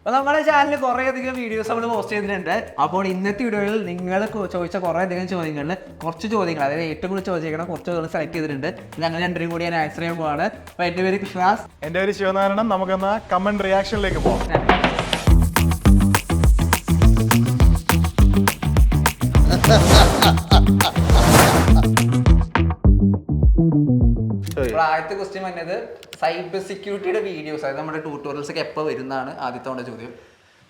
അപ്പോൾ നമ്മുടെ ചാനലിൽ കുറേയധികം വീഡിയോസ് നമ്മൾ പോസ്റ്റ് ചെയ്തിട്ടുണ്ട്. അപ്പോൾ ഇന്നത്തെ വീഡിയോയിൽ നിങ്ങൾ ചോദിച്ച കുറേയധികം ചോദ്യങ്ങളിൽ കുറച്ച് ചോദ്യങ്ങൾ, അതായത് ഏറ്റവും കൂടുതൽ ചോദിക്കണം കുറച്ച് ചോദ്യങ്ങൾ സെലക്ട് ചെയ്തിട്ടുണ്ട്. ഞങ്ങൾ രണ്ടുപേരും കൂടി ഞാൻ ആൻസർ ചെയ്യാൻ പോവാണ്. അപ്പോൾ എൻ്റെ പേര് കൃഷ്ണദാസ്. എൻ്റെ പേര് ശിവനാരായണൻ. നമുക്കെന്നാ കമന്റ് റിയാക്ഷനിലേക്ക് പോകാം. ആദ്യത്തെ ക്വസ്റ്റ്യൻ വന്നത് സൈബർ സെക്യൂരിറ്റിയുടെ വീഡിയോസ്, അതായത് നമ്മുടെ ട്യൂട്ടോറിയൽസ് ഒക്കെ എപ്പോൾ വരുന്നതാണ് ആദ്യത്തെ ചോദ്യം.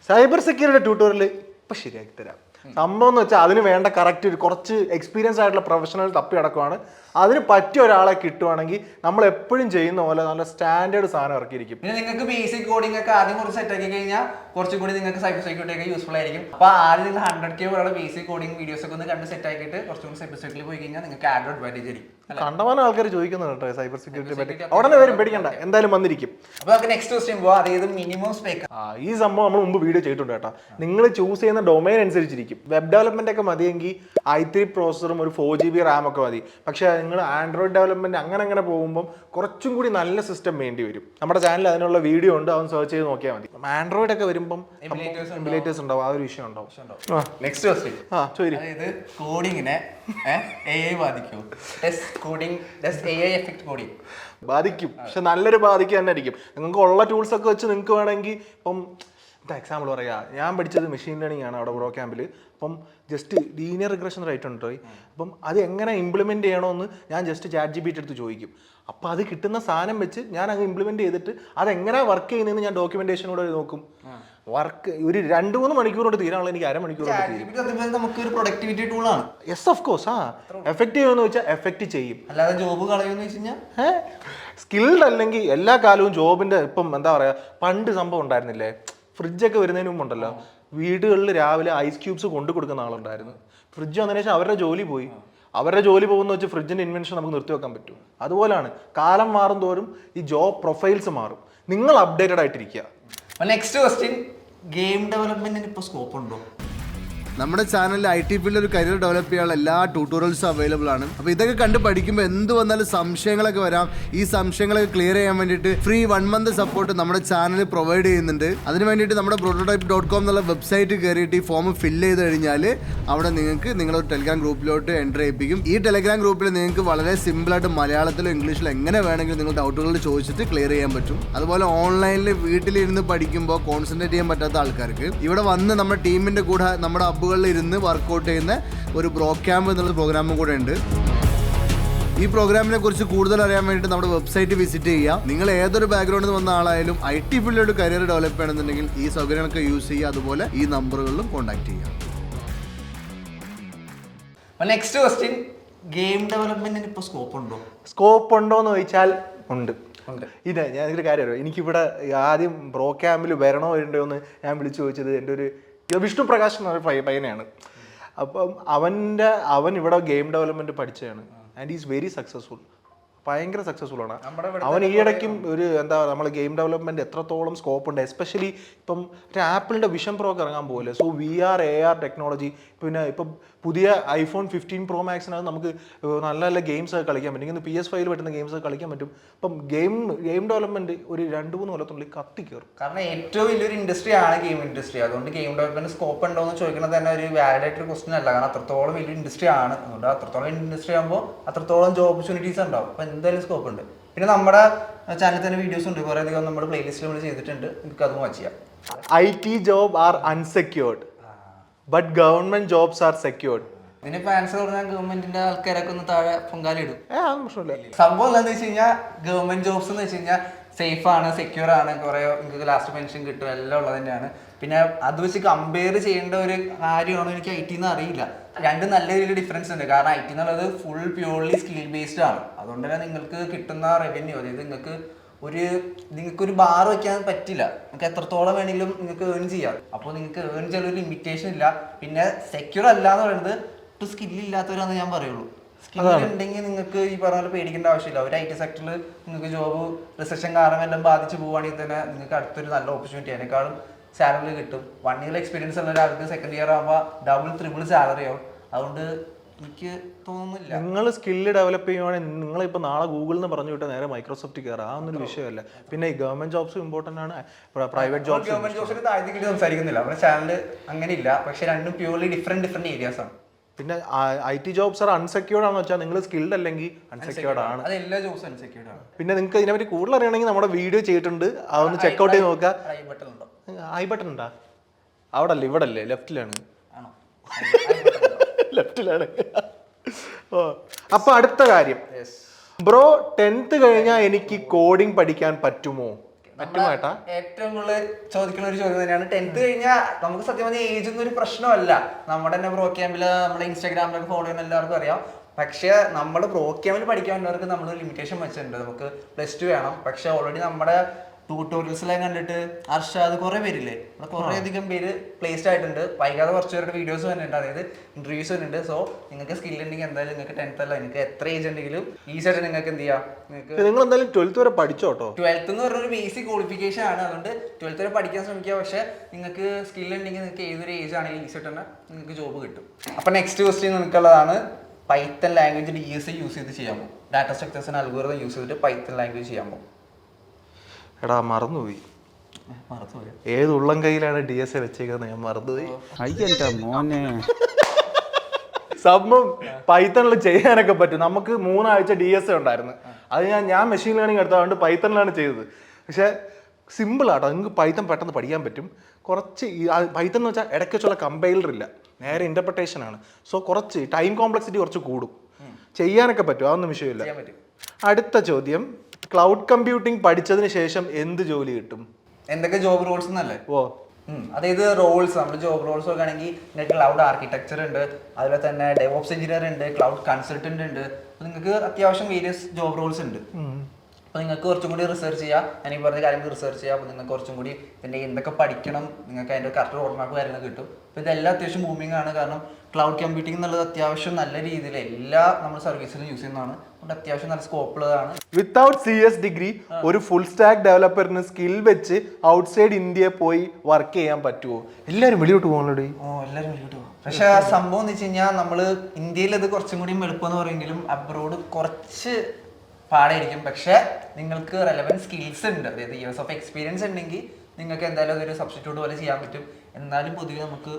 സൈബർ സെക്യൂരിറ്റി ട്യൂട്ടോറിയൽ ഇപ്പം ശരിയാക്കി തരാം. സംഭവം എന്ന് വെച്ചാൽ അതിന് വേണ്ട കറക്റ്റ് കുറച്ച് എക്സ്പീരിയൻസ് ആയിട്ടുള്ള പ്രൊഫഷണൽ തപ്പി നടക്കുവാണ്. അതിന് പറ്റിയ ഒരാളെ കിട്ടുവാണെങ്കിൽ നമ്മൾ എപ്പോഴും ചെയ്യുന്ന പോലെ നല്ല സ്റ്റാൻഡേർഡ് സാധനം ഇറക്കിയിരിക്കും. പിന്നെ നിങ്ങൾക്ക് ബേസിക് കോഡിംഗ് ഒക്കെ ആദ്യം കുറച്ച് സെറ്റ് ആക്കി കഴിഞ്ഞാൽ കുറച്ചും കൂടി നിങ്ങൾക്ക് സൈബർ സെക്യൂരിറ്റി ഒക്കെ യൂസ്ഫുൾ ആയിരിക്കും. അപ്പോൾ ആദ്യം നിങ്ങൾ 100K പോലുള്ള ബേസിക് കോഡിംഗ് വീഡിയോസ് ഒക്കെ ഒന്ന് കണ്ട് സെറ്റ് ആക്കിയിട്ട് കുറച്ചും കൂടി സൈബർ സെക്യൂരിറ്റിയിൽ പോയി കഴിഞ്ഞാൽ നിങ്ങൾക്ക് ആഡ് അഡ്വാൻറ്റേജ് ആയിരിക്കും. കണ്ടമാനം ആൾക്കാർ ചോദിക്കുന്നുണ്ട് കേട്ടോ സൈബർ സെക്യൂരിറ്റി പറ്റി. ഉടനെ വരും, പേടിക്കണ്ട, എന്തായാലും വന്നിരിക്കും. അപ്പോൾ നമുക്ക് നെക്സ്റ്റ് ക്വസ്റ്റ്യൻ പോവാം. അതായത് മിനിമം സ്പെക്. ഈ സംഭവം നമ്മൾ മുമ്പ് വീഡിയോ ചെയ്തിട്ടുണ്ട് കേട്ടോ. നിങ്ങൾ ചൂസ് ചെയ്യുന്ന ഡൊമൈൻ അനുസരിച്ചിരിക്കും. വെബ് ഡെവലപ്മെന്റ് ഒക്കെ മതിയെങ്കിൽ i3 പ്രോസസറും ഒരു 4GB റാം ഒക്കെ മതി. പക്ഷേ നിങ്ങൾ ആൻഡ്രോയിഡ് ഡെവലപ്മെന്റ് അങ്ങനെ പോകുമ്പോൾ കുറച്ചും കൂടി നല്ല സിസ്റ്റം വേണ്ടി വരും. നമ്മുടെ ചാനലിൽ അതിനുള്ള വീഡിയോ ഉണ്ട്, അവൻ സെർച്ച് ചെയ്ത് നോക്കിയാൽ മതി. ആൻഡ്രോയിഡ് ഒക്കെ വരുമ്പോൾ എമുലേറ്റേഴ്സ് ഉണ്ടാവും, ആ ഒരു വിഷയം ഉണ്ടാവും. നെക്സ്റ്റ് ക്വസ്റ്റ്യൻ, അതായത് കോഡിങ്ങിനെ AI ബാധിക്കും? AI എഫക്ട് കോഡിങ് ബാധിക്കും, പക്ഷെ നല്ലൊരു ബാധിക്കുക തന്നെ ആയിരിക്കും. നിങ്ങൾക്ക് ഉള്ള ടൂൾസ് ഒക്കെ വെച്ച് നിങ്ങൾക്ക് വേണമെങ്കിൽ ഇപ്പം എക്സാമ്പിൾ പറയാ, ഞാൻ പഠിച്ചത് മെഷീൻ ലേണിംഗ് ആണ് അവിടെ ബ്രോ ക്യാമ്പിൽ. അപ്പം ജസ്റ്റ് ലീനിയർ റിഗ്രഷൻ റൈറ്റ് ഉണ്ട്. അപ്പം അത് എങ്ങനെ ഇംപ്ലിമെൻറ്റ് ചെയ്യണമെന്ന് ഞാൻ ജസ്റ്റ് ChatGPT എടുത്ത് ചോദിക്കും. അപ്പോൾ അത് കിട്ടുന്ന സാധനം വെച്ച് ഞാൻ അങ്ങ് ഇംപ്ലിമെൻറ്റ് ചെയ്തിട്ട് അതെങ്ങനെ വർക്ക് ചെയ്യുന്നതെന്ന് ഞാൻ ഡോക്യുമെൻറ്റേഷനോട് നോക്കും. വർക്ക് ഒരു 2-3 മണിക്കൂർ കൊണ്ട് തീരാനുള്ള എനിക്ക് അരമണിക്കൂർ നമുക്കൊരു പ്രൊഡക്ടിവിറ്റി ടൂളാണ്. Yes of course. എഫക്റ്റീവ് എന്ന് വെച്ചാൽ എഫക്റ്റ് ചെയ്യും, അല്ലാതെ ജോബ് കളയുമെന്ന് വെച്ച് കഴിഞ്ഞാൽ സ്കിൽഡ് അല്ലെങ്കിൽ എല്ലാ കാലവും ജോബിൻ്റെ. ഇപ്പം എന്താ പറയുക, പണ്ട് സംഭവം ഉണ്ടായിരുന്നില്ലേ, ഫ്രിഡ്ജൊക്കെ വരുന്നതിന് മുമ്പുണ്ടല്ലോ, വീടുകളിൽ രാവിലെ ഐസ് ക്യൂബ്സ് കൊണ്ടു കൊടുക്കുന്ന ആളുണ്ടായിരുന്നു. ഫ്രിഡ്ജ് വന്നതിന് ശേഷം അവരുടെ ജോലി പോയി. അവരുടെ ജോലി പോകുന്ന വെച്ച് ഫ്രിഡ്ജിൻ്റെ ഇൻവെൻഷൻ നമുക്ക് നിർത്തിവെക്കാൻ പറ്റും. അതുപോലെയാണ് കാലം മാറും തോറും ഈ ജോബ് പ്രൊഫൈൽസ് മാറും. നിങ്ങൾ അപ്ഡേറ്റഡ് ആയിട്ടിരിക്കുക. നെക്സ്റ്റ് ക്വസ്റ്റ്യൻ, ഗെയിം ഡെവലപ്മെന്റിന് ഇപ്പോൾ സ്കോപ്പ് ഉണ്ടോ? നമ്മുടെ ചാനലിൽ IT ഫീൽഡിൽ ഒരു കരിയർ ഡെവലപ്പ് ചെയ്യാനുള്ള എല്ലാ ട്യൂട്ടോറിയൽസും അവൈലബിൾ ആണ്. അപ്പോൾ ഇതൊക്കെ കണ്ട് പഠിക്കുമ്പോൾ എന്ത് വന്നാലും സംശയങ്ങളൊക്കെ വരാം. ഈ സംശയങ്ങളൊക്കെ ക്ലിയർ ചെയ്യാൻ വേണ്ടിയിട്ട് ഫ്രീ 1 month സപ്പോർട്ട് നമ്മുടെ ചാനൽ പ്രൊവൈഡ് ചെയ്യുന്നുണ്ട്. അതിന് വേണ്ടിയിട്ട് നമ്മുടെ prototype.com എന്നുള്ള വെബ്സൈറ്റ് കയറിയിട്ട് ഈ ഫോം ഫില്ല് ചെയ്ത് കഴിഞ്ഞാൽ അവിടെ നിങ്ങൾക്ക് നിങ്ങളൊരു ടെലിഗ്രാം ഗ്രൂപ്പിലോട്ട് എൻ്റർ ചെയ്യിപ്പിക്കും. ഈ ടെലിഗ്രാം ഗ്രൂപ്പിൽ നിങ്ങൾക്ക് വളരെ സിമ്പിളായിട്ട് മലയാളത്തിലോ ഇംഗ്ലീഷിലോ എങ്ങനെ വേണമെങ്കിലും നിങ്ങൾ ഡൗട്ടുകൾ ചോദിച്ചിട്ട് ക്ലിയർ ചെയ്യാൻ പറ്റും. അതുപോലെ ഓൺലൈനിൽ വീട്ടിലിരുന്ന് പഠിക്കുമ്പോൾ കോൺസെൻട്രേറ്റ് ചെയ്യാൻ പറ്റാത്ത ആൾക്കാർക്ക് ഇവിടെ വന്ന് നമ്മുടെ ടീമിൻ്റെ കൂടെ നമ്മുടെ ഇരുന്ന് വർക്കൗട്ട് ചെയ്യുന്ന ഒരു ബ്രോ ക്യാമ്പ് എന്നുള്ള പ്രോഗ്രാമും കൂടെ ഉണ്ട്. ഈ പ്രോഗ്രാമിനെ കുറിച്ച് കൂടുതൽ അറിയാൻ വേണ്ടിയിട്ട് നമ്മുടെ വെബ്സൈറ്റ് വിസിറ്റ് ചെയ്യുക. നിങ്ങൾ ഏതൊരു ബാക്ക്ഗ്രൗണ്ടിൽ നിന്ന് വന്ന ആളായാലും IT ഫീൽഡിലോട്ട് കരിയർ ഡെവലപ്പ് ചെയ്യണമെന്നുണ്ടെങ്കിൽ ഈ സൗകര്യങ്ങളൊക്കെ യൂസ് ചെയ്യുക. അതുപോലെ ഈ നമ്പറുകളിലും കോൺടാക്ട് ചെയ്യുക. നെക്സ്റ്റ് ക്വസ്റ്റ്യൻ, ഗെയിം ഡെവലപ്മെന്റിന് ഇപ്പോൾ സ്കോപ്പ് ഉണ്ടോ? സ്കോപ്പ് ഉണ്ടോ എന്ന് ചോദിച്ചാൽ ഉണ്ട്. ഇത് ഞാനൊരു കാര്യം അറിയാം. എനിക്കിവിടെ ആദ്യം ബ്രോ ക്യാമ്പിൽ വരണോ വരണ്ടോ എന്ന് ഞാൻ വിളിച്ചു ചോദിച്ചത് എൻ്റെ ഒരു വിഷ്ണു പ്രകാശ് എന്ന പയ്യനെയാണ്. അപ്പം അവൻ ഇവിടെ ഗെയിം ഡെവലപ്മെന്റ് പഠിച്ചതാണ്. ആൻഡ് ഈസ് വെരി സക്സസ്ഫുൾ, ഭയങ്കര സക്സസ്ഫുൾ ആണ് അവൻ. ഈയിടയ്ക്കും ഒരു എന്താ നമ്മൾ ഗെയിം ഡെവലപ്മെന്റ് എത്രത്തോളം സ്കോപ്പ് ഉണ്ട്, എസ്പെഷ്യലി ഇപ്പം ആപ്പിളിന്റെ വിഷൻ പ്രോ ഒക്കെ ഇറങ്ങാൻ പോകില്ലേ. സോ VR AR ടെക്നോളജി, പിന്നെ ഇപ്പം പുതിയ iPhone 15 Pro Maxനകത്ത് നമുക്ക് നല്ല നല്ല ഗെയിംസ് ഒക്കെ കളിക്കാൻ പറ്റും. ഇങ്ങനെ PS5 പറ്റുന്ന ഗെയിംസ് ഒക്കെ കളിക്കാൻ പറ്റും. അപ്പം ഗെയിം ഡെവലപ്മെന്റ് ഒരു 2-3 കൊല്ലത്തിനുള്ളിൽ കത്തി കയറും. കാരണം ഏറ്റവും വലിയൊരു ഇൻഡസ്ട്രി ആണ് ഗെയിം ഇൻഡസ്ട്രി. അതുകൊണ്ട് ഗെയിം ഡെവലപ്മെന്റ് സ്കോപ്പ് ഉണ്ടോ എന്ന് ചോദിക്കുന്നത് തന്നെ ഒരു വാലിഡ് ആയിട്ടൊരു ക്വസ്റ്റൻ അല്ല. കാരണം അത്രത്തോളം വലിയ ഇൻഡസ്ട്രി ആണ്. അതുകൊണ്ട് അത്രത്തോളം ഇൻഡസ്ട്രി ആകുമ്പോൾ അത്രത്തോളം ജോബ് ഓപ്പർച്യൂണിറ്റീസ് ഉണ്ടാവും. അപ്പം എന്തായാലും സ്കോപ്പ് ഉണ്ട്. പിന്നെ നമ്മുടെ ചാനലിൽ തന്നെ വീഡിയോസ് ഉണ്ട്, കുറേ അധികം നമ്മുടെ പ്ലേലിസ്റ്റിൽ നമ്മൾ ചെയ്തിട്ടുണ്ട്. നിങ്ങൾക്ക് അതും വാച്ച് ചെയ്യാം. IT job are unsecured but government jobs are secured. ഇതിനിപ്പോൾ ആൻസർ പറഞ്ഞാൽ ഗവൺമെന്റിന്റെ ആൾക്കാരൊക്കെ ഒന്ന് താഴെ പൊങ്കാലിടും. പ്രശ്നമില്ല. സംഭവം എന്താണെന്ന് വെച്ച് കഴിഞ്ഞാൽ ഗവൺമെന്റ് ജോബ്സ് എന്ന് വെച്ച് കഴിഞ്ഞാൽ സേഫ് ആണ്, സെക്യൂർ ആണ്, കുറേ നിങ്ങൾക്ക് ലാസ്റ്റ് പെൻഷൻ കിട്ടും, എല്ലാം ഉള്ളത് തന്നെയാണ്. പിന്നെ അത് വെച്ച് കമ്പയർ ചെയ്യേണ്ട ഒരു കാര്യമാണോ എനിക്ക് IT എന്ന് അറിയില്ല. രണ്ടും നല്ല രീതിയിൽ ഡിഫറൻസ് ഉണ്ട്. കാരണം IT എന്നുള്ളത് ഫുൾ പ്യൂർലി സ്കിൽ ബേസ്ഡ് ആണ്. അതുകൊണ്ട് തന്നെ നിങ്ങൾക്ക് കിട്ടുന്ന റവന്യൂ, അതായത് നിങ്ങൾക്കൊരു ബാർ വയ്ക്കാൻ പറ്റില്ല. നിങ്ങൾക്ക് എത്രത്തോളം വേണമെങ്കിലും നിങ്ങൾക്ക് ഏൺ ചെയ്യാം. അപ്പോൾ നിങ്ങൾക്ക് ഏൺ ചെയ്യാൻ ഒരു ലിമിറ്റേഷൻ ഇല്ല. പിന്നെ സെക്യൂർ അല്ല എന്ന് പറയുന്നത് ഒട്ടും സ്കില്ലില്ലാത്തവരാണെന്ന് ഞാൻ പറയുള്ളൂ. സ്കിൽ ഉണ്ടെങ്കിൽ നിങ്ങൾക്ക് ഈ പറഞ്ഞ പോലെ പേടിക്കേണ്ട ആവശ്യമില്ല. ഒരു IT സെക്ടറിൽ നിങ്ങൾക്ക് ജോബ് റിസഷൻ കാരണം എല്ലാം ബാധിച്ച് പോവുകയാണെങ്കിൽ തന്നെ നിങ്ങൾക്ക് അടുത്തൊരു നല്ല ഓപ്പർച്യൂണിറ്റി അതിനേക്കാളും സാലറി കിട്ടും. 1 year എക്സ്പീരിയൻസ് ഉള്ള ഒരാൾക്ക് 2nd year ആകുമ്പോൾ 2-3 സാലറി ആവും. അതുകൊണ്ട് എനിക്ക് തോന്നുന്നില്ല. നിങ്ങൾ സ്കില്ല് ഡെവലപ്പ് ചെയ്യുവാണെങ്കിൽ നിങ്ങളിപ്പോൾ നാളെ ഗൂഗിളിൽ നിന്ന് പറഞ്ഞു വിട്ടാൽ നേരെ മൈക്രോസോഫ്റ്റ് കയറാം, ആ ഒന്നൊരു വിഷയമല്ല. പിന്നെ ഈ ഗവൺമെന്റ് ജോബ്സ് ഇമ്പോർട്ടൻ്റ് ആണ്, പ്രൈവറ്റ് ജോബ്സ്. ഗവൺമെന്റ് ജോബ്സിന് താഴ്ത്തിക്കിട്ട് സംസാരിക്കുന്നില്ല, നമ്മുടെ ചാനൽ അങ്ങനെയില്ല. പക്ഷെ രണ്ടും പ്യൂർലി ഡിഫറെന്റ് ഏരിയാസ് ആണ്. പിന്നെ IT ജോബ്സ് ആണ് അൺസെക്യൂർഡ് ആണെന്ന് വെച്ചാൽ നിങ്ങൾ സ്കിൽഡ് അല്ലെങ്കിൽ അൺസെക്യൂർഡ് ആണ്. അത് എല്ലാ ജോബ്സും അൺസെക്യൂർഡ് ആണ്. പിന്നെ നിങ്ങൾക്ക് ഇതിനെപ്പറ്റി കൂടുതൽ അറിയണമെങ്കിൽ നമ്മുടെ വീഡിയോ ചെയ്തിട്ടുണ്ട്, അതൊന്ന് ചെക്കൗട്ട് ചെയ്ത് നോക്കുക. ഐ ബട്ടൺ ഉണ്ടാ അവിടെ അല്ലേ, ഇവിടെ അല്ലേ, ലെഫ്റ്റിലാണ്. ലെഫ്റ്റിലാണ്. ഓ, അപ്പൊ അടുത്ത കാര്യം, ബ്രോ 10th കഴിഞ്ഞാൽ എനിക്ക് കോഡിംഗ് പഠിക്കാൻ പറ്റുമോ? പറ്റുമോട്ടാ? ഏറ്റവും കൂടുതൽ ചോദിക്കുന്ന ഒരു ചോദ്യം തന്നെയാണ്. 10th കഴിഞ്ഞാൽ നമുക്ക് സത്യം പറഞ്ഞാൽ ഏജ് ഒന്നും ഒരു പ്രശ്നമല്ല. നമ്മുടെ തന്നെ പ്രോ ക്യാമ്പില്, നമ്മുടെ ഇൻസ്റ്റാഗ്രാമിലൊക്കെ ഫോളോ ചെയ്യുന്ന എല്ലാവർക്കും അറിയാം. പക്ഷെ നമ്മൾ പ്രോ ക്യാമ്പിൽ പഠിക്കാൻ വേണ്ടവർക്ക് നമ്മൾ ലിമിറ്റേഷൻ വെച്ചിട്ടുണ്ട്. നമുക്ക് +2 വേണം. പക്ഷെ ഓൾറെഡി നമ്മുടെ ട്യൂട്ടോറിയൽസിലെ കണ്ടിട്ട് അർഷാദ് കുറെ പേരില്ലേ, കുറെ അധികം പേര് പ്ലേസ്ഡ് ആയിട്ടുണ്ട്. വൈകാതെ കുറച്ച് പേരുടെ വീഡിയോസ് വരുന്നുണ്ട്, അതായത് ഇന്റർവ്യൂസ് വരുന്നുണ്ട്. സോ നിങ്ങൾക്ക് സ്കിൽ ഉണ്ടെങ്കിൽ എന്തായാലും നിങ്ങൾക്ക് 10th അല്ല, നിങ്ങൾക്ക് എത്ര ഏജ് ഉണ്ടെങ്കിലും ഈസി ആയിട്ട് നിങ്ങൾക്ക് എന്ത് ചെയ്യാം. നിങ്ങൾ എന്തായാലും 12th വരെ പഠിച്ചോട്ടോ. 12th എന്ന് പറഞ്ഞൊരു ബേസിക് ക്വാളിഫിക്കേഷൻ ആണ്. അതുകൊണ്ട് 12th വരെ പഠിക്കാൻ ശ്രമിക്കുക. പക്ഷെ നിങ്ങൾക്ക് സ്കിൽ ഉണ്ടെങ്കിൽ നിങ്ങൾക്ക് ഏതൊരു ഏജ് ആണെങ്കിലും ഈസി ആയിട്ട് തന്നെ നിങ്ങൾക്ക് ജോബ് കിട്ടും. അപ്പൊ നെക്സ്റ്റ് ക്വസ്റ്റ്യൻ നിങ്ങൾക്കുള്ളതാണ്, പൈത്തൺ ലാംഗ്വേജ് DSA യൂസ് ചെയ്ത് ചെയ്യാമോ? ഡാറ്റ സ്ട്രക്ചേഴ്സിന് അൽഗോരിതം യൂസ് ചെയ്തിട്ട് പൈത്തൺ ലാംഗ്വേജ് ചെയ്യാമോ? എടാ മറന്നുപോയി, ഏത് ഉള്ളം കയ്യിലാണ് DSA വെച്ചേക്കുന്നത് ഞാൻ മറന്നുപോയി. സംഭവം പൈത്തണിൽ ചെയ്യാനൊക്കെ പറ്റും. നമുക്ക് 3 ആഴ്ച DSA ഉണ്ടായിരുന്നു. അത് ഞാൻ മെഷീൻ ലേണിംഗ് എടുത്തതുകൊണ്ട് പൈത്തണിലാണ് ചെയ്തത്. പക്ഷെ സിമ്പിൾ ആട്ടോ, നിങ്ങൾക്ക് പൈത്തൺ പെട്ടെന്ന് പഠിക്കാൻ പറ്റും. കുറച്ച് പൈത്തൺ എന്ന് വെച്ചാൽ ഇടയ്ക്ക് വെച്ചുള്ള കമ്പൈലർ ഇല്ല, നേരെ ഇന്റർപ്രിട്ടേഷൻ ആണ്. സോ കുറച്ച് ടൈം കോംപ്ലക്സിറ്റി കുറച്ച് കൂടും, ചെയ്യാനൊക്കെ പറ്റും, അതൊന്നും വിഷയമില്ല. അടുത്ത ചോദ്യം, ക്ലൗഡ് കമ്പ്യൂട്ടിംഗ് പഠിച്ചതിന് ശേഷം എന്ത് ജോലി കിട്ടും? എന്തൊക്കെ ജോബ് റോൾസ് എന്നല്ലേ? ഓ, അതായത് റോൾസ്, നമ്മുടെ ജോബ് റോൾസ് നോക്കുകയാണെങ്കിൽ നിങ്ങൾക്ക് ക്ലൗഡ് ആർക്കിടെക്ചർ ഉണ്ട്, അതുപോലെ തന്നെ ഡെവോപ്സ് എഞ്ചിനീയർ ഉണ്ട്, ക്ലൗഡ് കൺസൾട്ടന്റ് ഉണ്ട്. നിങ്ങൾക്ക് അത്യാവശ്യം വേരിയസ് ജോബ് റോൾസ് ഉണ്ട്. അപ്പോൾ നിങ്ങൾക്ക് കുറച്ചും കൂടി റിസർച്ച് ചെയ്യാം, ഞാൻ ഈ പറഞ്ഞ കാര്യങ്ങൾ റിസർച്ച് ചെയ്യാം. അപ്പോൾ നിങ്ങൾക്ക് കുറച്ചും കൂടി ഇതിൻ്റെ എന്തൊക്കെ പഠിക്കണം, നിങ്ങൾക്ക് അതിൻ്റെ കറക്റ്റ് റോഡ് മാപ്പ് കാര്യങ്ങൾ കിട്ടും. അപ്പോൾ ഇതെല്ലാം അത്യാവശ്യം ബൂമിംഗ് ആണ്. കാരണം ക്ലൗഡ് കമ്പ്യൂട്ടിംഗ് എന്നുള്ളത് അത്യാവശ്യം നല്ല രീതിയിൽ എല്ലാ നമ്മൾ സർവീസിലും യൂസ് ചെയ്യുന്നതാണ്. അതുകൊണ്ട് അത്യാവശ്യം നല്ല സ്കോപ്പ് ഉള്ളതാണ്. വിത്തൗട്ട് CS ഡിഗ്രി ഒരു ഫുൾ സ്റ്റാക്ക് ഡെവലപ്പറിന് സ്കിൽ വെച്ച് ഔട്ട്സൈഡ് ഇന്ത്യയിൽ പോയി വർക്ക് ചെയ്യാൻ പറ്റുമോ? എല്ലാവരും വെളിയോട്ട് പോകണല്ലോ. എല്ലാവരും വെളിയോട്ട് പോകും. പക്ഷെ സംഭവം എന്ന് വെച്ച് കഴിഞ്ഞാൽ നമ്മൾ ഇന്ത്യയിൽ ഇത് കുറച്ചും കൂടി എളുപ്പം എന്ന് പറയുമെങ്കിലും അബ്രോഡ് കുറച്ച് പാടായിരിക്കും. പക്ഷെ നിങ്ങൾക്ക് റെലവൻറ്റ് സ്കിൽസ് ഉണ്ട്, അതായത് ഇയേഴ്സ് ഓഫ് എക്സ്പീരിയൻസ് ഉണ്ടെങ്കിൽ നിങ്ങൾക്ക് എന്തായാലും അതൊരു സബ്സ്റ്റിറ്റ്യൂട്ട് പോലെ ചെയ്യാൻ പറ്റും. എന്നാലും പൊതുവെ നമുക്ക്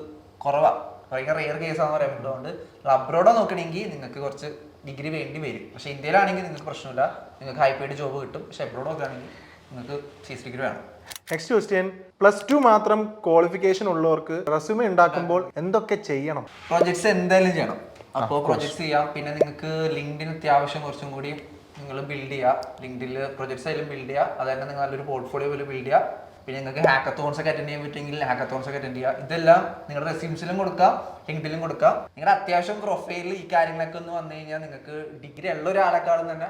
കുറവാണ്, ഭയങ്കര റെയർ കേസാന്ന് പറയാൻ പറ്റുന്നതുകൊണ്ട് അബ്രോഡ് നോക്കണമെങ്കിൽ നിങ്ങൾക്ക് കുറച്ച് ഡിഗ്രി വേണ്ടി വരും. പക്ഷേ ഇന്ത്യയിലാണെങ്കിൽ നിങ്ങൾക്ക് പ്രശ്നമില്ല, നിങ്ങൾക്ക് ഹൈ പെയ്ഡ് ജോബ് കിട്ടും. പക്ഷെ അബ്രോഡ് നോക്കുകയാണെങ്കിൽ നിങ്ങൾക്ക് CS ഡിഗ്രി വേണം. നെക്സ്റ്റ് ക്വസ്റ്റ്യൻ, +2 മാത്രം ക്വാളിഫിക്കേഷൻ ഉള്ളവർക്ക് റെസ്യൂമെ ഉണ്ടാക്കുമ്പോൾ എന്തൊക്കെ ചെയ്യണം? പ്രോജക്ട്സ് എന്തായാലും ചെയ്യണം. അപ്പോൾ പ്രോജക്ട്സ് ചെയ്യാം. പിന്നെ നിങ്ങൾക്ക് ലിങ്ക്ഡിൻ അത്യാവശ്യം കുറച്ചും കൂടി നിങ്ങൾ ബിൽഡ് ചെയ്യുക. ലിങ്ക്ഡിനിൽ പ്രൊജക്ട്സ് ആയാലും ബിൽഡ് ചെയ്യുക. അതായത് നിങ്ങൾ നല്ലൊരു പോർട്ട്ഫോളിയോ പോലെ ബിൽഡ് ചെയ്യുക. പിന്നെ നിങ്ങൾക്ക് ഹാക്കത്തോൺസ് ഒക്കെ അറ്റൻഡ് ചെയ്യാൻ പറ്റുമെങ്കിൽ ഹാക്കത്തോൺസ് ഒക്കെ അറ്റൻഡ് ചെയ്യുക. ഇതെല്ലാം നിങ്ങളുടെ റെസ്യൂംസിലും കൊടുക്കാം, ലിങ്ക്ഡിനിലും കൊടുക്കാം. നിങ്ങളുടെ അത്യാവശ്യം പ്രൊഫൈലിൽ ഈ കാര്യങ്ങളൊക്കെ ഒന്ന് വന്നു കഴിഞ്ഞാൽ നിങ്ങൾക്ക് ഡിഗ്രി ഉള്ള ഒരാളെക്കാളും തന്നെ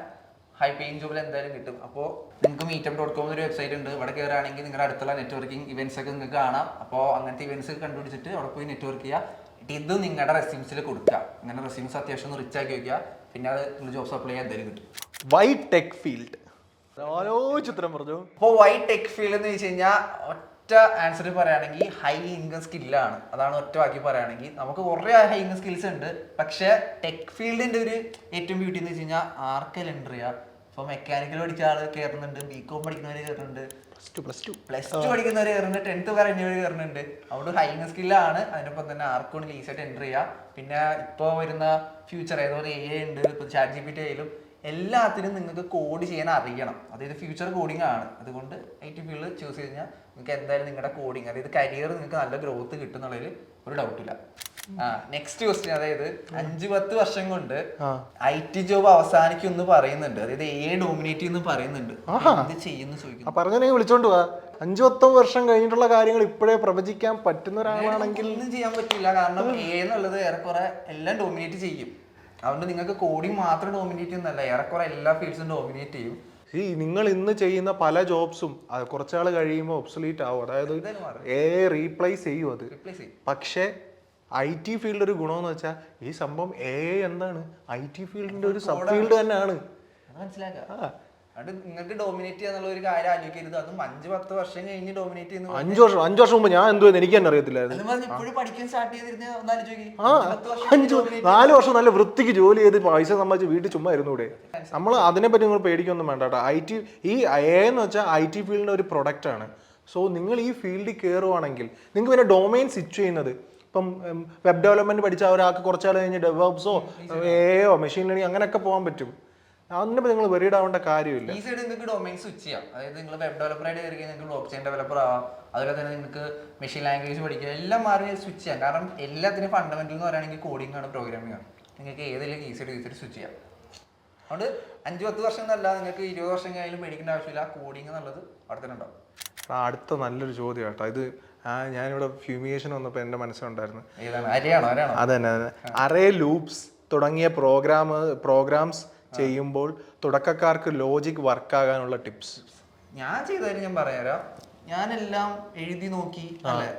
ഹൈ പേയിങ് ജോബിൽ എന്തായാലും കിട്ടും. അപ്പോൾ നിങ്ങൾക്ക് meetup.com എന്നൊരു വെബ്സൈറ്റ് ഉണ്ട്. ഇവിടെ കയറുകയാണെങ്കിൽ നിങ്ങളുടെ അടുത്തുള്ള നെറ്റ്വർക്കിംഗ് ഇവന്റ്സ് ഒക്കെ നിങ്ങൾക്ക് കാണാം. അപ്പോൾ അങ്ങനത്തെ ഇവന്റ്സ് കണ്ടുപിടിച്ചിട്ട് അവിടെ പോയി നെറ്റ്വർക്ക് ചെയ്യുക. ഇത് നിങ്ങളുടെ റെസ്യൂംസിൽ കൊടുക്കുക. അങ്ങനെ റെസ്യൂംസ് അത്യാവശ്യം ഒന്ന് റിച്ച് ആക്കി വയ്ക്കുക. പിന്നെ അത് നിങ്ങൾ ജോബ്സ് അപ്ലൈ ചെയ്യാൻ എന്തായാലും കിട്ടും. Why tech field? ചിത്രം പറഞ്ഞു. അപ്പോൾ വൈ ടെക് ഫീൽഡ് എന്ന് വെച്ച് കഴിഞ്ഞാൽ ഒറ്റ ആൻസർ പറയുകയാണെങ്കിൽ ഹൈ ഇൻകം സ്കില്ലാണ്. അതാണ് ഒറ്റ വാക്കി പറയുകയാണെങ്കിൽ. നമുക്ക് കുറേ ഹൈ ഇൻകം സ്കിൽസ് ഉണ്ട്. പക്ഷേ ടെക് ഫീൽഡിൻ്റെ ഒരു ഏറ്റവും ബ്യൂട്ടി എന്ന് വെച്ച് കഴിഞ്ഞാൽ ആർക്കെല്ലാം എൻ്റർ ചെയ്യുക. ഇപ്പോൾ മെക്കാനിക്കൽ പഠിച്ച ആൾ കയറുന്നുണ്ട്, BCom പഠിക്കുന്നവർ കയറുന്നുണ്ട്, പ്ലസ് ടു പഠിക്കുന്നവർ കയറുന്നുണ്ട്, 10th കഴിഞ്ഞവർ കയറുന്നുണ്ട്. അവിടെ ഹൈ ഇൻകം സ്കില്ലാണ്. അതിനൊപ്പം തന്നെ ആർക്കും ഈസിയായിട്ട് എൻ്റർ ചെയ്യുക. പിന്നെ ഇപ്പോൾ വരുന്ന ഫ്യൂച്ചർ ഏതോപോലെ AI ഉണ്ട്, ഇപ്പോൾ ChatGPT ആയാലും എല്ലാത്തിനും നിങ്ങൾക്ക് കോഡ് ചെയ്യാൻ അറിയണം. അതായത് ഫ്യൂച്ചർ കോഡിംഗ് ആണ്. അതുകൊണ്ട് IT ഫീൽഡ് ചൂസ് ചെയ്ത് കഴിഞ്ഞാൽ നിങ്ങൾക്ക് എന്തായാലും നിങ്ങളുടെ കോഡിങ്, അതായത് കരിയർ നിങ്ങൾക്ക് നല്ല ഗ്രോത്ത് കിട്ടുന്നുള്ളതിൽ ഒരു ഡൗട്ടില്ല. നെക്സ്റ്റ് ക്വസ്റ്റ്യൻ, അതായത് 5-10 വർഷം കൊണ്ട് IT ജോബ് അവസാനിക്കും എന്ന് പറയുന്നുണ്ട്. അതായത് AI ഡോമിനേറ്റ് ചെയ്യുന്നു പറയുന്നുണ്ട്. എന്ത് ചെയ്യുന്നു ചോദിക്കുന്നു. പറഞ്ഞ വിളിച്ചോണ്ട് പോവാ. 5-10 വർഷം കഴിഞ്ഞിട്ടുള്ള കാര്യങ്ങൾ ഇപ്പോഴേ പ്രവചിക്കാൻ പറ്റുന്ന ഒരാളാണെങ്കിൽ ഒന്നും ചെയ്യാൻ പറ്റില്ല. കാരണം AI എന്നുള്ളത് ഏറെക്കുറെ എല്ലാം ഡോമിനേറ്റ് ചെയ്യും. അതുകൊണ്ട് നിങ്ങൾക്ക് കോഡിങ് മാത്രം ഡോമിനേറ്റ് ചെയ്യുന്നല്ല, ഏറെക്കുറെ എല്ലാ ഫീൽഡ്സും ഡോമിനേറ്റ് ചെയ്യും. നിങ്ങൾ ഇന്ന് ചെയ്യുന്ന പല ജോബ്സും കുറച്ചാൾ കഴിയുമ്പോൾ ഒബ്സൊലീറ്റ് ആവും. അതായത് AI റീപ്ലേസ് ചെയ്യും അത്. പക്ഷേ IT ഫീൽഡ് ഒരു ഗുണമെന്ന് വെച്ചാൽ ഈ സംഭവം AI എന്താണ് IT ഫീൽഡിന്റെ ഒരു സബ് ഫീൽഡ് തന്നെയാണ്. മനസ്സിലാക്കുക. അത് നിങ്ങൾക്ക് ഡോമിനേറ്റ് ചെയ്യാന്നുള്ള ഒരു കാര്യം ആലോചിക്കരുത്. അതും 5-10 വർഷം കഴിഞ്ഞ് ഡോമിനേറ്റ് ചെയ്യുന്ന 5 വർഷം മുമ്പ് ഞാൻ എന്തുവെന്ന് എനിക്ക് തന്നെ അറിയത്തില്ലായിരുന്നു. ഇപ്പോഴും പഠിക്കാൻ സ്റ്റാർട്ട് ചെയ്തിരുന്ന ഒന്ന് ആലോചിക്കും. 4 വർഷം നല്ല വൃത്തിക്ക് ജോലി ചെയ്ത് പൈസ സമ്പാദിച്ച് വീട്ടിൽ ചുമ്മാ ഇരുന്നൂടെ. നമ്മൾ അതിനെപ്പറ്റി നിങ്ങൾ പേടിക്കൊന്നും വേണ്ട കേട്ടോ. ഈ AI എന്ന് വെച്ചാൽ IT ഫീൽഡിന്റെ ഒരു പ്രൊഡക്റ്റ് ആണ്. സോ നിങ്ങൾ ഈ ഫീൽഡിൽ കയറുവാണെങ്കിൽ നിങ്ങൾക്ക് പിന്നെ ഡൊമൈൻ സ്വിച്ച് ചെയ്യുന്നത് ഇപ്പം വെബ് ഡെവലപ്മെന്റ് പഠിച്ച ഒരാൾക്ക് കുറച്ചാൾ കഴിഞ്ഞ് ഡെവലപ്സോ AIയോ മെഷീൻ ലേണിംഗ് അങ്ങനെയൊക്കെ പോകാൻ പറ്റും. അതിനിപ്പോൾ നിങ്ങൾ വെറീഡ് ആവേണ്ട കാര്യമില്ല. ഈ സൈഡ് നിങ്ങൾക്ക് ഡൊമൈൻ സ്വിച്ച് ചെയ്യാം. അതായത് നിങ്ങൾ വെബ് ഡെവലപ്പറായിട്ട് കയറി നിങ്ങൾക്ക് ബ്ലോക്ക് ചെയിൻ ഡെവലപ്പർ ആവാം. അതുപോലെ തന്നെ നിങ്ങൾക്ക് മെഷീൻ ലാംഗ്വേജ് പഠിക്കുക, എല്ലാം മാറി സ്വിച്ച് ചെയ്യാം. കാരണം എല്ലാത്തിനും ഫണ്ടമെന്റൽ എന്ന് പറയുകയാണെങ്കിൽ കോഡിംഗ് ആണ്, പ്രോഗ്രാമിംഗ് ആണ്. നിങ്ങൾക്ക് ഏതെങ്കിലും ഈസിയായിട്ട് സ്വിച്ച് ചെയ്യാം. അതുകൊണ്ട് 5-10 വർഷം എന്നല്ല, നിങ്ങൾക്ക് 20 വർഷം കഴിഞ്ഞാലും പേടിക്കേണ്ട ആവശ്യമില്ല. കോഡിംഗ് എന്നുള്ളത് അവിടെ തന്നെ ഉണ്ടാവും. അടുത്ത നല്ലൊരു ചോദ്യം കേട്ടോ ഇത്. ഞാനിവിടെ ഫ്യൂമിയേഷൻ വന്നപ്പോൾ എൻ്റെ മനസ്സിലുണ്ടായിരുന്നു. അതന്നെ അറേ ലൂപ്സ് തുടങ്ങിയ പ്രോഗ്രാംസ് ചെയ്യുമ്പോൾ തുടക്കക്കാർക്ക് ലോജിക് വർക്കാകാനുള്ള ടിപ്സ് ഞാൻ ചെയ്താലും ഞാൻ പറയാം. ഞാനെല്ലാം എഴുതി നോക്കി.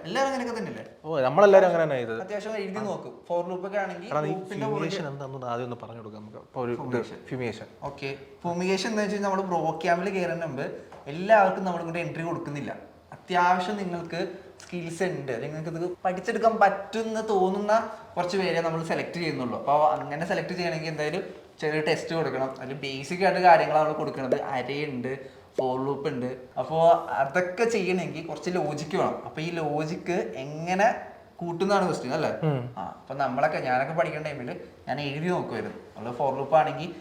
എല്ലാവരും അങ്ങനെയൊക്കെ തന്നെയല്ലേ? നമ്മളെല്ലാരും അങ്ങനെ തന്നെ ചെയ്തത്. അത്യാവശ്യം എഴുതി നോക്കും. ഫോർ ലൂപ്പ് ഒക്കെ ആണെങ്കിൽ എന്താണെന്ന് ആദ്യം ഒന്ന് പറഞ്ഞു കൊടുക്കാം നമുക്ക്. ഫ്യൂമിയേഷൻ ഓക്കെ. ഫ്യൂമിഗേഷൻ എന്ന് വെച്ചാൽ നമ്മൾ പ്രോഗ്രാമിൽ കയറുന്ന മുമ്പ് എല്ലാവർക്കും നമ്മളിങ്ങോട്ട് എൻട്രി കൊടുക്കുന്നില്ല. അത്യാവശ്യം നിങ്ങൾക്ക് സ്കിൽസ് ഉണ്ട്, നിങ്ങൾക്ക് ഇത് പഠിച്ചെടുക്കാൻ പറ്റുമെന്ന് തോന്നുന്ന കുറച്ച് പേരെ നമ്മൾ സെലക്ട് ചെയ്യുന്നുള്ളൂ. അപ്പോൾ അങ്ങനെ സെലക്ട് ചെയ്യണമെങ്കിൽ എന്തായാലും ചെറിയ ടെസ്റ്റ് കൊടുക്കണം. അതിൽ ബേസിക് ആയിട്ട് കാര്യങ്ങളാണ് നമ്മൾ കൊടുക്കുന്നത്. അരയുണ്ട്, ഫോർ ലൂപ്പ് ഉണ്ട്. അപ്പോൾ അതൊക്കെ ചെയ്യണമെങ്കിൽ കുറച്ച് ലോജിക്ക് വേണം. അപ്പോൾ ഈ ലോജിക്ക് എങ്ങനെ കൂട്ടുന്നതാണ് ക്വസ്റ്റ്യൻ അല്ലേ? അപ്പൊ ഞാനൊക്കെ പഠിക്കുന്ന ടൈമിൽ ഞാൻ എഴുതി നോക്കുമായിരുന്നു. നമ്മൾ ഫോർ ലൂപ്പ് ആണെങ്കിൽ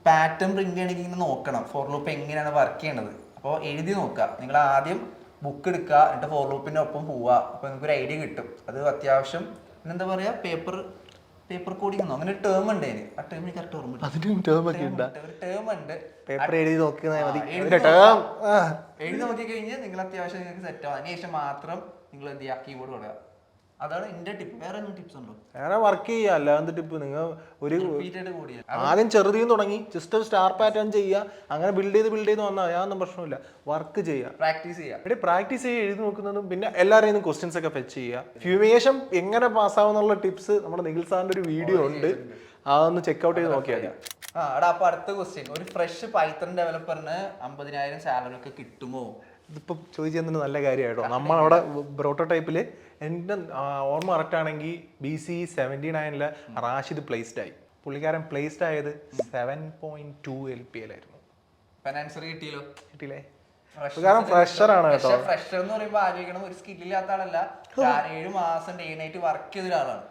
പാറ്റേൺ പ്രിന്റ് ചെയ്യണമെങ്കിൽ ഇങ്ങനെ നോക്കണം ഫോർ ലൂപ്പ് എങ്ങനെയാണ് വർക്ക് ചെയ്യണത്. അപ്പോൾ എഴുതി നോക്കുക. നിങ്ങൾ ആദ്യം ബുക്ക് എടുക്കുക, എന്നിട്ട് ഫോർ ലൂപ്പിന്റെ ഒപ്പം പോവുക. അപ്പോൾ നിങ്ങൾക്ക് ഒരു ഐഡിയ കിട്ടും. അത് അത്യാവശ്യം എന്താ പറയാ, പേപ്പർ കോഡിംഗ് എന്നോ അങ്ങനെ ഒരു ടേം ഉണ്ട്. ആ ടേം എനിക്ക് കറക്റ്റ് ഓർമ്മ. ഒരു ടേം ഉണ്ട്. എഴുതി നോക്കി കഴിഞ്ഞാൽ നിങ്ങൾ അത്യാവശ്യം നിങ്ങൾക്ക് സെറ്റ് ആവും. അതിനുശേഷം മാത്രം നിങ്ങൾ എന്ത് ചെയ്യുക, കീബോർഡ് കൊടുക്കുക. അതാണ് എന്റെ ടിപ്പ്. വേറെ എന്തെങ്കിലും ടിപ്സ് ഉണ്ടോ? വേറെ വർക്ക് ചെയ്യുക. അല്ലാതെ ടിപ്പ് നിങ്ങൾ ഒരു ആദ്യം ചെറുതിൽ തുടങ്ങി ജസ്റ്റ് ഒരു സ്റ്റാർ പാറ്റേൺ ചെയ്യുക. അങ്ങനെ ബിൽഡ് ചെയ്ത് വന്നാൽ യാതൊന്നും പ്രശ്നമില്ല. വർക്ക് ചെയ്യുക, പ്രാക്ടീസ് ചെയ്യുക. പ്രാക്ടീസ് ചെയ്യുക, എഴുതി നോക്കുന്നതും പിന്നെ എല്ലാവരെയും ക്വസ്റ്റ്യൻസ് ഒക്കെ ഫെച്ച് ചെയ്യുക. ഫ്യൂമിയേഷൻ എങ്ങനെ പാസ്സാവുന്നുള്ള ടിപ്സ് നമ്മുടെ നിഖിൽ സാറിന്റെ ഒരു വീഡിയോ ഉണ്ട്, അതൊന്ന് ചെക്ക്ഔട്ട് ചെയ്ത് നോക്കിയാൽ മതി. അപ്പൊ അടുത്ത ക്വസ്റ്റ്യൻ, ഒരു ഫ്രഷ് പൈത്തൺ ഡെവലപ്പറിന് 50,000 സാലറി ഒക്കെ കിട്ടുമോ? ഇതിപ്പോൾ ചോദിച്ചതിന് നല്ല കാര്യമായിട്ടോ. നമ്മളവിടെ പ്രോട്ടോടൈപ്പില് എൻ്റെ ഓർമ്മ കറക്റ്റ് ആണെങ്കിൽ BC 79 റാഷിദ് പ്ലേസ്ഡ് ആയി. പുള്ളിക്കാരൻ പ്ലേസ്ഡ് ആയത് 7.2 LPA-ലായിരുന്നു. കിട്ടിയില്ലേ? കാരണം ഫ്രഷറാണ് കേട്ടോ. ഫ്രഷർ എന്ന് പറയുമ്പോൾ ആലോചിക്കണം, ഒരു സ്കില്ലില്ലാത്ത ആളല്ല, 7 മാസം ഡേ നൈറ്റ് വർക്ക് ചെയ്ത ഒരാളാണ്.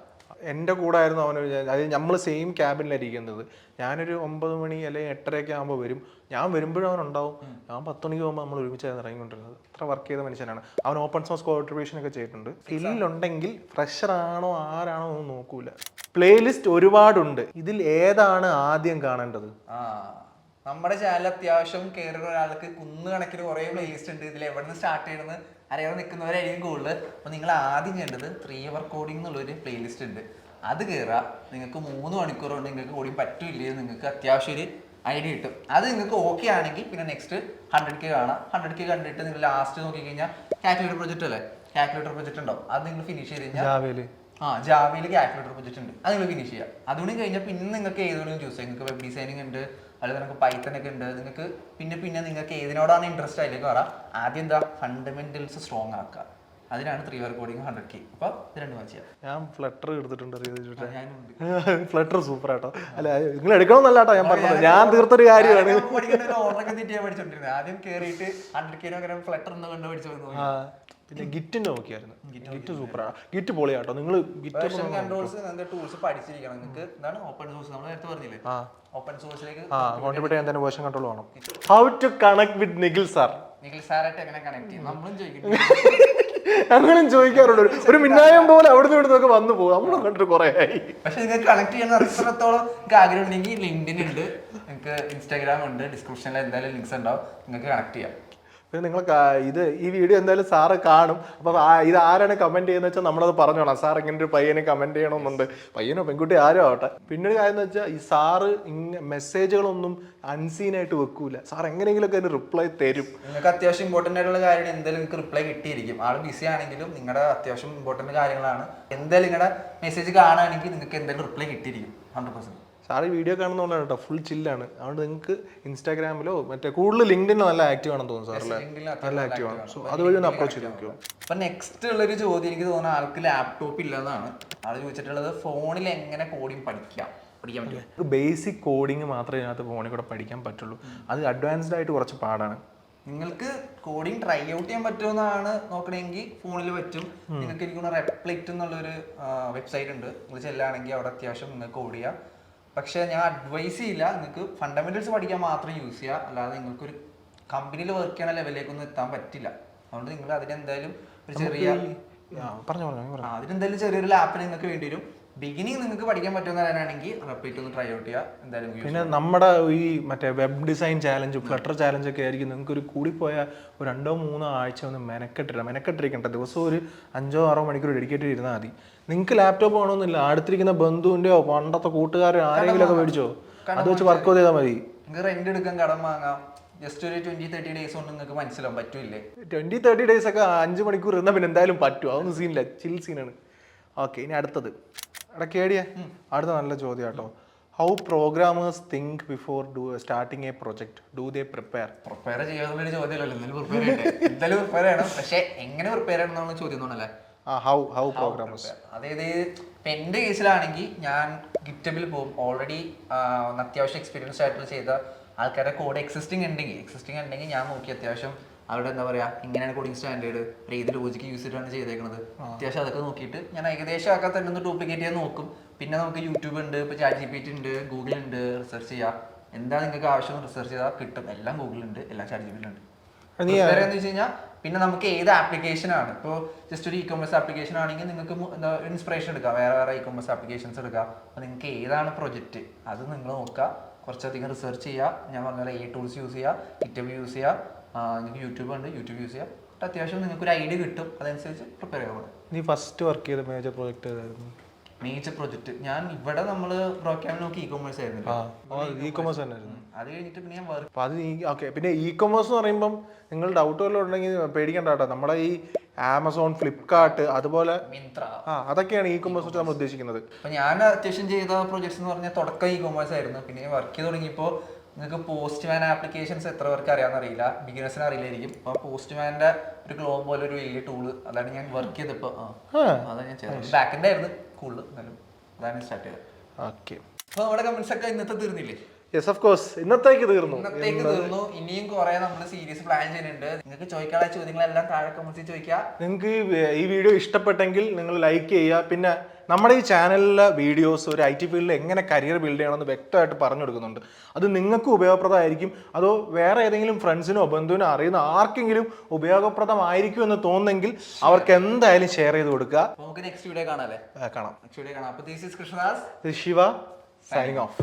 എൻ്റെ കൂടെ ആയിരുന്നു അവന്. അത് നമ്മൾ സെയിം ക്യാബിനിലായിരിക്കുന്നത്. ഞാനൊരു 9 മണി അല്ലെങ്കിൽ 8:30 ആകുമ്പോൾ വരും. ഞാൻ വരുമ്പോഴും അവനുണ്ടാവും. ഞാൻ 10 മണിക്ക് പോകുമ്പോൾ നമ്മൾ ഒരുമിച്ചായിരുന്നു ഇറങ്ങിക്കൊണ്ടിരുന്നത്. അത്ര വർക്ക് ചെയ്ത മനുഷ്യനാണ് അവൻ. ഓപ്പൺ സോഴ്സ് കോൺട്രിബ്യൂഷൻ ഒക്കെ ചെയ്തിട്ടുണ്ട്. സ്കില്ലുണ്ടെങ്കിൽ ഫ്രഷർ ആണോ ആരാണോ ഒന്നും നോക്കൂല. പ്ലേലിസ്റ്റ് ഒരുപാടുണ്ട്. ഇതിൽ ഏതാണ് ആദ്യം കാണേണ്ടത്? നമ്മുടെ ചാനൽ അത്യാവശ്യം കയറുന്ന ഒരാൾക്ക് കുന്നുകണക്കിന് കുറേ പ്ലേലിസ്റ്റ് ഉണ്ട്. ഇതിൽ എവിടെ നിന്ന് സ്റ്റാർട്ട് ചെയ്യണമെന്ന് അറിയാതെ നിൽക്കുന്നവരായിരിക്കും കൂടുതൽ. അപ്പോൾ നിങ്ങൾ ആദ്യം ചെയ്യേണ്ടത് 3 hour കോഡിംഗ് എന്നുള്ളൊരു പ്ലേലിസ്റ്റ് ഉണ്ട്. അത് കയറുക. നിങ്ങൾക്ക് 3 മണിക്കൂർ കൊണ്ട് നിങ്ങൾക്ക് കോഡിങ് പറ്റില്ലേ, നിങ്ങൾക്ക് അത്യാവശ്യം ഒരു ഐഡിയ കിട്ടും. അത് നിങ്ങൾക്ക് ഓക്കെ ആണെങ്കിൽ പിന്നെ നെക്സ്റ്റ് 100K കാണാം. 100K കണ്ടിട്ട് നിങ്ങൾ ലാസ്റ്റ് നോക്കിക്കഴിഞ്ഞാൽ കാൽക്കുലേറ്റർ പ്രൊജക്റ്റ് അല്ലേ, കാൽക്കുലേറ്റർ പ്രൊജക്റ്റ് ഉണ്ടാവും. അത് നിങ്ങൾ ഫിനിഷ് ചെയ്ത് കഴിഞ്ഞാൽ ജാവയിൽ കാൽക്കുലേറ്റർ പ്രൊജക്റ്റ് ഉണ്ട്. അത് നിങ്ങൾ ഫിനിഷ് ചെയ്യാം. അതുകൊണ്ട് കഴിഞ്ഞാൽ പിന്നെ നിങ്ങൾക്ക് ഏതെങ്കിലും ചൂസ് ചെയ്യാം. നിങ്ങൾക്ക് വെബ് ഡിസൈനിങ് ഉണ്ട്, അതുപോലെ നിങ്ങൾക്ക് പൈത്തൺ ഒക്കെ ഉണ്ട്. നിങ്ങൾക്ക് പിന്നെ നിങ്ങൾക്ക് ഏതിനോടാണ് ഇൻട്രസ്റ്റ് അതിലേക്ക് വരാം. ആദ്യം എന്താ ഫണ്ടമെന്റൽസ് സ്ട്രോങ് ആക്കുക. അതിനാണ് 3 hour കോഡിങ് 100K. അപ്പൊ ഇത് രണ്ടും ചെയ്യാം. ഞാൻ ഫ്ലട്ടർ എടുത്തിട്ടുണ്ട്. ഫ്ലട്ടർ സൂപ്പർ ആട്ടോ. അല്ല നിങ്ങൾ എടുക്കണമെന്നല്ല കേട്ടോ ഞാൻ പറഞ്ഞത്, ഞാൻ തീർത്തൊരു കാര്യമാണ്. ഓർഡറൊക്കെ തെറ്റിയാ പഠിച്ചോണ്ടിരുന്നത്. ആദ്യം കയറിയിട്ട് 100K ഫ്ലട്ടർ ഒന്ന് കണ്ടു പഠിച്ചു. പിന്നെ ഗിറ്റിന്റെ നോക്കിയായിരുന്നു. ഗിറ്റ് സൂപ്പറാണ്. ഗിറ്റ് പൊളിയാട്ടോ. നിങ്ങൾ ടൂൾസ് പഠിച്ചിരിക്കണം. നിങ്ങൾക്ക് എന്താണ് ഓപ്പൺ സോഴ്സ്, നമ്മൾ നേരത്തെ പറഞ്ഞില്ലേ, ഓപ്പൺ സോഴ്സിലേക്ക് കോൺട്രിബ്യൂട്ട് ചെയ്യാൻ തന്നെ വേർഷൻ കൺട്രോൾ വേണം. How to connect with Nikhil sir? Nikhil സാറായിട്ട് എങ്ങനെ കണക്ട് ചെയ്യും നമ്മളും ചോദിക്കും. ഞങ്ങളും ചോദിക്കാറുണ്ട്. ഒരു മിന്നായം പോലെ അവിടുന്ന് ഇവിടുന്നൊക്കെ വന്നു പോകും. നമ്മളും കണ്ടിട്ട് കുറെ ആയി. പക്ഷെ നിങ്ങൾക്ക് കണക്ട് ചെയ്യാൻ അത്രത്തോളം ആഗ്രഹം ഉണ്ടെങ്കിൽ ലിങ്ക്ഡിൻ ഉണ്ട്, നിങ്ങൾക്ക് ഇൻസ്റ്റാഗ്രാം ഉണ്ട്, ഡിസ്ക്രിപ്ഷനിൽ എന്തായാലും ലിങ്ക്സ് ഉണ്ടാവും, നിങ്ങൾക്ക് കണക്ട് ചെയ്യാം. പിന്നെ നിങ്ങൾ ഈ വീഡിയോ എന്തായാലും സാറ് കാണും. അപ്പോൾ ഇത് ആരാണ് കമൻറ്റ് ചെയ്യുന്നത് വെച്ചാൽ നമ്മളത് പറഞ്ഞോളാം. സാർ ഇങ്ങനെ ഒരു പയ്യനെ കമൻറ്റ് ചെയ്യണമെന്നുണ്ട്. പയ്യനോ പെൺകുട്ടി ആരോ ആവട്ടെ. പിന്നെ ഒരു കാര്യം എന്ന് വെച്ചാൽ ഈ സാറ് മെസ്സേജുകളൊന്നും അൺസീനായിട്ട് വെക്കൂല. സാർ എങ്ങനെയെങ്കിലുമൊക്കെ അതിന് റിപ്ലൈ തരും. നിങ്ങൾക്ക് അത്യാവശ്യം ഇമ്പോർട്ടൻ്റ് ആയിട്ടുള്ള കാര്യം എന്തായാലും നിങ്ങൾക്ക് റിപ്ലൈ കിട്ടിയിരിക്കും. ആൾ ബിസി ആണെങ്കിലും നിങ്ങളുടെ അത്യാവശ്യം ഇമ്പോർട്ടൻ്റ് കാര്യങ്ങളാണ്. എന്തായാലും നിങ്ങളുടെ മെസ്സേജ് കാണുകയാണെങ്കിൽ നിങ്ങൾക്ക് എന്തായാലും റിപ്ലൈ കിട്ടിയിരിക്കും 100%. സാറ് ഈ വീഡിയോ കാണുന്നതുകൊണ്ടാണ് കേട്ടോ, ഫുൾ ചില്ലാണ്. അതുകൊണ്ട് നിങ്ങൾക്ക് ഇൻസ്റ്റാഗ്രാമിലോ മറ്റേ കൂടുതൽ ലിങ്ക്ഡിനിലോ നല്ല ആക്റ്റീവ് ആണെന്ന് തോന്നുന്നു സാറല്ലേ? നല്ല ആക്റ്റീവ് ആണ്. സോ അതുവഴി ഒന്ന് അപ്രോച്ച് ചെയ്ത് നോക്കിയോ. അപ്പൊ നെക്സ്റ്റ് ഉള്ളൊരു ചോദ്യം എനിക്ക് തോന്നുന്നു ആൾക്ക് ലാപ്ടോപ്പ് ഇല്ലെന്നാണ് ആള് ചോദിച്ചിട്ടുള്ളത്. ഫോണിൽ എങ്ങനെ കോഡിങ് പഠിക്കാൻ പറ്റും? ബേസിക് കോഡിങ് മാത്രമേ ഇതിനകത്ത് ഫോണിൽ കൂടെ പഠിക്കാൻ പറ്റുള്ളൂ. അത് അഡ്വാൻസ്ഡ് ആയിട്ട് കുറച്ച് പാടാണ്. നിങ്ങൾക്ക് കോഡിങ് ട്രൈ ഔട്ട് ചെയ്യാൻ പറ്റുമെന്നാണ് നോക്കണമെങ്കിൽ ഫോണിൽ പറ്റും. നിങ്ങൾക്ക് എനിക്കൊന്ന് റെപ്ലിറ്റ് എന്നുള്ളൊരു വെബ്സൈറ്റ് ഉണ്ട്, നിങ്ങൾ ചെല്ലുകയാണെങ്കിൽ അവിടെ അത്യാവശ്യം നിങ്ങൾക്ക് കോഡ് ചെയ്യാം. പക്ഷേ ഞാൻ അഡ്വൈസ് ചെയ്യില്ല, നിങ്ങൾക്ക് ഫണ്ടമെന്റൽസ് പഠിക്കാൻ മാത്രം യൂസ് ചെയ്യുക. അല്ലാതെ നിങ്ങൾക്കൊരു കമ്പനിയിൽ വർക്ക് ചെയ്യണ ലെവലിലേക്കൊന്നും എത്താൻ പറ്റില്ല. അതുകൊണ്ട് നിങ്ങൾ അതിനെന്തായാലും ഒരു ചെറിയ അതിനെന്തായാലും ചെറിയൊരു ലാപ്പ് നിങ്ങൾക്ക് വേണ്ടി വരും. ബിഗിനിങ് നിങ്ങൾക്ക് പഠിക്കാൻ പറ്റുന്ന ആണെങ്കിൽ റെപ്ലിറ്റ് ഒന്ന് ട്രൈ ഔട്ട് ചെയ്യുക. എന്തായാലും പിന്നെ നമ്മുടെ ഈ മറ്റേ web design challenge, flutter challenge ഒക്കെ ആയിരിക്കും നിങ്ങൾക്ക് ഒരു കൂടിപ്പോയ ഒരു 2-3 ആഴ്ച ഒന്ന് മെനക്കെട്ടിരിക്കേണ്ട. ദിവസം ഒരു 5-6 മണിക്കൂർ ഡെഡിക്കേറ്റ് ഇരുന്നാൽ മതി. നിങ്ങൾക്ക് ലാപ്ടോപ്പ് വേണമെന്നില്ല, അടുത്തിരിക്കുന്ന ബന്ധുവിൻ്റെയോ പണ്ടത്തെ കൂട്ടുകാരോ ആരെങ്കിലും ഒക്കെ മേടിച്ചോ, അത് വെച്ച് വർക്ക് ചെയ്താൽ മതി. നിങ്ങൾക്ക് റെന്റ് എടുക്കാൻ, കടം വാങ്ങാം. ജസ്റ്റ് ഒരു 20-30 ഡേയ്സ് കൊണ്ട് നിങ്ങൾക്ക് മനസ്സിലാവും പറ്റൂല്ലേ. 20-30 ഡേയ്സ് ഒക്കെ 5 മണിക്കൂർ ഇരുന്നാൽ പിന്നെ എന്തായാലും പറ്റും. അതൊന്നും സീനില്ല, ചിൽ സീനാണ്. ഓക്കെ, ഇനി അടുത്തത് കേടിയ അടുത്ത നല്ല ചോദ്യം കേട്ടോ. How programmers think before starting A project? Do they prepare ചെയ്യാനുള്ളൊരു ചോദ്യമല്ലല്ലോ. എന്തായാലും പ്രിപ്പയർ ചെയ്യണം. പക്ഷെ എങ്ങനെ പ്രിപ്പയർ ചെയ്യണം എന്നുള്ള ചോദ്യം തോന്നല്ലേ. ഹൗ പ്രോഗ്രാമേഴ്സ്, അതായത് ഇപ്പം എൻ്റെ കേസിലാണെങ്കിൽ ഞാൻ ഗിറ്റബിൽ പോകും. ഓൾറെഡി അത്യാവശ്യം എക്സ്പീരിയൻസ് ആയിട്ട് ചെയ്ത ആൾക്കാരുടെ കോഡ് എക്സിസ്റ്റിംഗ് ഉണ്ടെങ്കിൽ ഞാൻ നോക്കി അത്യാവശ്യം അവിടെ എന്താ പറയുക, ഇങ്ങനെയാണ് കോഡിങ് സ്റ്റാൻഡേർഡ്, ഏത് ലോജിക്ക് യൂസ് ചെയ്തിട്ടാണ് ചെയ്തേക്കുന്നത്, അത്യാവശ്യം അതൊക്കെ നോക്കിയിട്ട് ഞാൻ ഏകദേശം ഒക്കെ തന്നെ ഒന്ന് ഡ്യൂപ്ലിക്കേറ്റ് ചെയ്യാൻ നോക്കും. പിന്നെ നമുക്ക് യൂട്യൂബ് ഉണ്ട്, ഇപ്പോൾ ChatGPT ഉണ്ട്, ഗൂഗിൾ ഉണ്ട്, റിസർച്ച് ചെയ്യാം. എന്താ നിങ്ങൾക്ക് ആവശ്യം റിസർച്ച് ചെയ്താൽ കിട്ടും. എല്ലാം ഗൂഗിളുണ്ട്, എല്ലാം ChatGPT ഉണ്ട്. എന്ന് വെച്ച് കഴിഞ്ഞാൽ പിന്നെ നമുക്ക് ഏത് ആപ്ലിക്കേഷൻ ആണ്, ഇപ്പോൾ ജസ്റ്റ് ഒരു ഇ-കൊമേഴ്സ് ആപ്ലിക്കേഷൻ ആണെങ്കിൽ നിങ്ങൾക്ക് എന്താ ഇൻസ്പിറേഷൻ എടുക്കാം, വേറെ ഇ-കൊമേഴ്സ് ആപ്ലിക്കേഷൻസ് എടുക്കാം. അപ്പോൾ നിങ്ങൾക്ക് ഏതാണ് പ്രൊജക്റ്റ് അത് നിങ്ങൾ നോക്കുക, കുറച്ചധികം റിസർച്ച് ചെയ്യുക. ഞാൻ പറഞ്ഞ പോലെ ടൂൾസ് യൂസ് ചെയ്യുക, ഗിറ്റബ് യൂസ് ചെയ്യുക, നിങ്ങൾക്ക് യൂട്യൂബ് ഉണ്ട്, യൂട്യൂബ് യൂസ് ചെയ്യുക. അത്യാവശ്യം നിങ്ങൾക്ക് ഒരു ഐഡിയ കിട്ടും, അതനുസരിച്ച് പ്രിപ്പയർ ചെയ്യാൻ. നീ ഫസ്റ്റ് വർക്ക് ചെയ്ത മേജർ പ്രോജക്റ്റ് ഏതായിരുന്നു? മേജർ പ്രോജക്റ്റ് ഞാൻ ഇവിടെ നമ്മൾ പ്രോഗ്രാമിൽ നോക്കി ഇ-കൊമേഴ്സ് ആയിരുന്നു. ഇ-കൊമേഴ്സ് തന്നെയായിരുന്നു. അത് കഴിഞ്ഞിട്ട് പിന്നെ ഞാൻ വർക്ക്. അപ്പോൾ അത് ഓക്കെ. പിന്നെ ഇ-കൊമേഴ്സ് എന്ന് പറയുമ്പം നിങ്ങൾ ഡൗട്ട് വല്ലതും ഉണ്ടെങ്കിൽ പേടിക്കേണ്ട കേട്ടോ. നമ്മുടെ ഈ ആമസോൺ, ഫ്ലിപ്കാർട്ട്, അതുപോലെ മിന്ത്ര, അതൊക്കെയാണ് ഇ-കൊമേഴ്സ് വെച്ച് നമ്മൾ ഉദ്ദേശിക്കുന്നത്. അപ്പോൾ ഞാൻ അത്യാവശ്യം ചെയ്ത പ്രോജക്ട്സ് എന്ന് പറഞ്ഞാൽ തുടക്കം ഇ-കൊമേഴ്സ് ആയിരുന്നു. പിന്നെ വർക്ക് ചെയ്ത് തുടങ്ങിയപ്പോൾ നിങ്ങൾക്ക് പോസ്റ്റ്മാൻ ആപ്ലിക്കേഷൻസ് എത്ര പേർക്ക് അറിയാമെന്നറിയില്ല, ബിഗിനേഴ്സിന് അറിയില്ലായിരിക്കും. അപ്പോൾ പോസ്റ്റ്മാൻ്റെ ഒരു ഗ്ലോബ് പോലെ ഒരു വലിയ ടൂള്, അതാണ് ഞാൻ വർക്ക് ചെയ്തപ്പോൾ. അതാണ് ഞാൻ ചെയ്തത്. ബാക്കെൻഡ് ആയിരുന്നു കൂടുതൽ, എന്നാലും അതാണ് സ്റ്റാർട്ട് ചെയ്തത്. ഓക്കെ, അപ്പോൾ നമ്മുടെ കമന്റ്സ് ഒക്കെ ഇന്നത്തെ തീർന്നില്ലേ? യെസ്, ഓഫ് കോഴ്സ്, ഇന്നത്തേക്ക് തീർന്നു. ഇനിയും കുറെ നമ്മൾ സീരീസ് പ്ലാൻ ചെയ്യുന്നുണ്ട്. നിങ്ങൾക്ക് ചോദിക്കാനുള്ള ചോദ്യങ്ങളെല്ലാം താഴെ കമന്റ്സിൽ ചോദിക്കാം. നിങ്ങൾക്ക് ഈ വീഡിയോ ഇഷ്ടപ്പെട്ടെങ്കിൽ നിങ്ങൾ ലൈക്ക് ചെയ്യുക. പിന്നെ നമ്മുടെ ഈ ചാനലിലെ വീഡിയോസ് ഒരു IT ഫീൽഡിൽ എങ്ങനെ കരിയർ ബിൽഡ് ചെയ്യണമെന്ന് വ്യക്തമായിട്ട് പറഞ്ഞു കൊടുക്കുന്നുണ്ട്. അത് നിങ്ങൾക്ക് ഉപയോഗപ്രദമായിരിക്കും, അതോ വേറെ ഏതെങ്കിലും ഫ്രണ്ട്സിനോ ബന്ധുവിനോ അറിയുന്ന ആർക്കെങ്കിലും ഉപയോഗപ്രദമായിരിക്കും എന്ന് തോന്നുന്നെങ്കിൽ അവർക്ക് എന്തായാലും ഷെയർ ചെയ്ത് കൊടുക്കുക. നമുക്ക് നെക്സ്റ്റ് വീഡിയോ കാണാം. നെക്സ്റ്റ് വീഡിയോ കാണാം. അപ്പോൾ this is Krishnadas, Shiva, signing off.